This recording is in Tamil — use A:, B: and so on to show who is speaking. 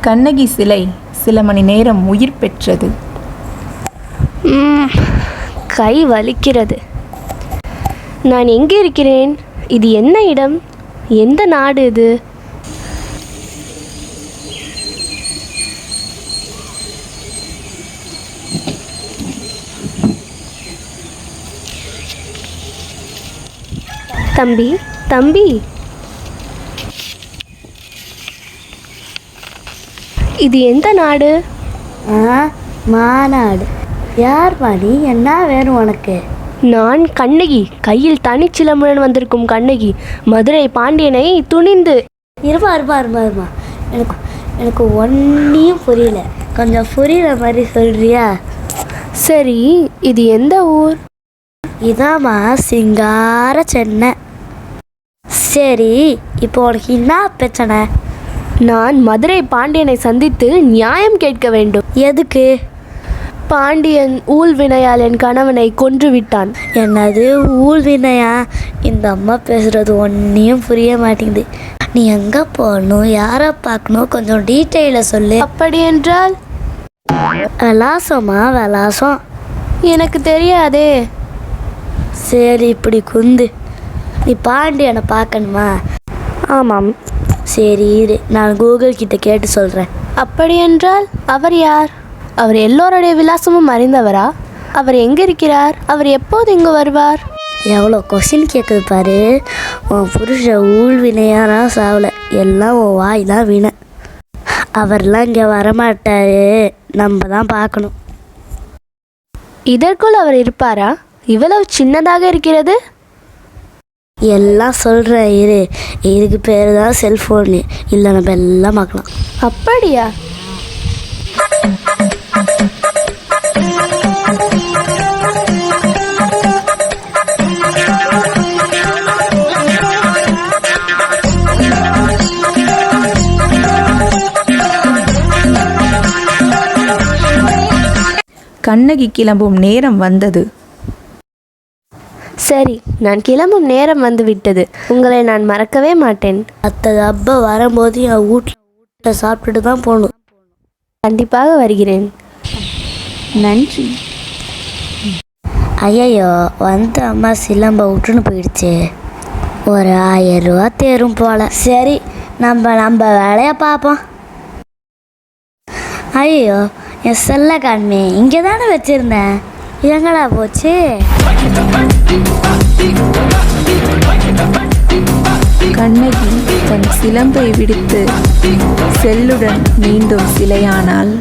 A: கண்ணகி சிலை சில மணி நேரம் உயிர் பெற்றது.
B: கை வலிக்கிறது. நான் எங்கே இருக்கிறேன்? இது என்ன இடம்? எந்த நாடு இது? தம்பி, தம்பி, இது எந்த நாடு?
C: மாநாடு. யார் பாடி? என்ன வேணும் உனக்கு?
B: நான் கண்ணகி, கையில் தனிச்சிலம்புடன் வந்திருக்கும் கண்ணகி, மதுரை பாண்டியனை துணிந்து.
C: இருமா இருமா இருமா இருமா எனக்கு எனக்கு ஒன்றையும் புரியல. கொஞ்சம் புரியுற மாதிரி சொல்றியா?
B: சரி, இது எந்த ஊர்?
C: இதாம்மா சிங்கார சென்னை. சரி, இப்போ உனக்கு என்ன பிரச்சனை?
B: நான் மதுரை பாண்டியனை சந்தித்து நியாயம் கேட்க வேண்டும்.
C: எதுக்கு?
B: பாண்டியன் ஊழ்வினையால் என் கணவனை கொன்று விட்டான்.
C: என்னது ஊழ்வினையா? இந்த அம்மா பேசுகிறது ஒன்றையும் புரிய மாட்டேங்குது. நீ எங்கே போகணும், யாரை பார்க்கணும், கொஞ்சம் டீட்டெயிலாக சொல்லு.
B: அப்படி என்றால்
C: விலாசமா? விலாசம்
B: எனக்கு தெரியாதே.
C: சரி, இப்படி குந்து. நீ பாண்டியனை பார்க்கணுமா?
B: ஆமாம்.
C: சரி இரு, நான் கூகுள் கிட்ட கேட்டு சொல்கிறேன்.
B: அப்படி என்றால் அவர் யார்? அவர் எல்லோருடைய விலாசமும் அறிந்தவரா? அவர் எங்கே இருக்கிறார்? அவர் எப்போது இங்கு வருவார்?
C: எவ்வளோ கொஸ்டின் கேட்குது பாரு. உன் புருஷன் ஊழ்வினையானா சாவலை, எல்லாம் உன் வாய் தான் வினை. அவர்லாம் இங்கே வரமாட்டார், நம்ம தான் பார்க்கணும்.
B: இதற்குள் அவர் இருப்பாரா? இவ்வளவு சின்னதாக இருக்கிறது.
C: எல்லாம் சொல்கிறேன் இரு. இதுக்கு பேர் தான் செல்ஃபோனு. இல்லை, நம்ம எல்லாம் பார்க்கலாம்.
B: அப்படியா?
A: கண்ணகி கிளம்பும் நேரம் வந்தது.
B: சரி, நான் கிளம்பும் நேரம் வந்து விட்டது. உங்களை நான் மறக்கவே மாட்டேன்.
C: அத்தை அப்பா வரும்போது என் வீட்டில் சாப்பிட்டுட்டு தான் போகணும்.
B: கண்டிப்பாக வருகிறேன்.
A: நன்றி.
C: ஐயோ, வந்து அம்மா சிலம்ப விட்டுன்னு போயிடுச்சு. ஒரு 1000 ரூபா தேரும் போல. சரி, நம்ம வேலையை பார்ப்போம். ஐயோ, என் செல்ல காணுமே, இங்கே தானே வச்சுருந்தேன். எங்கடா போச்சு?
A: கண்ணகி தன் சிலம்பை விடுத்து செல்லுடன் மீண்டும் சிலையானாள்.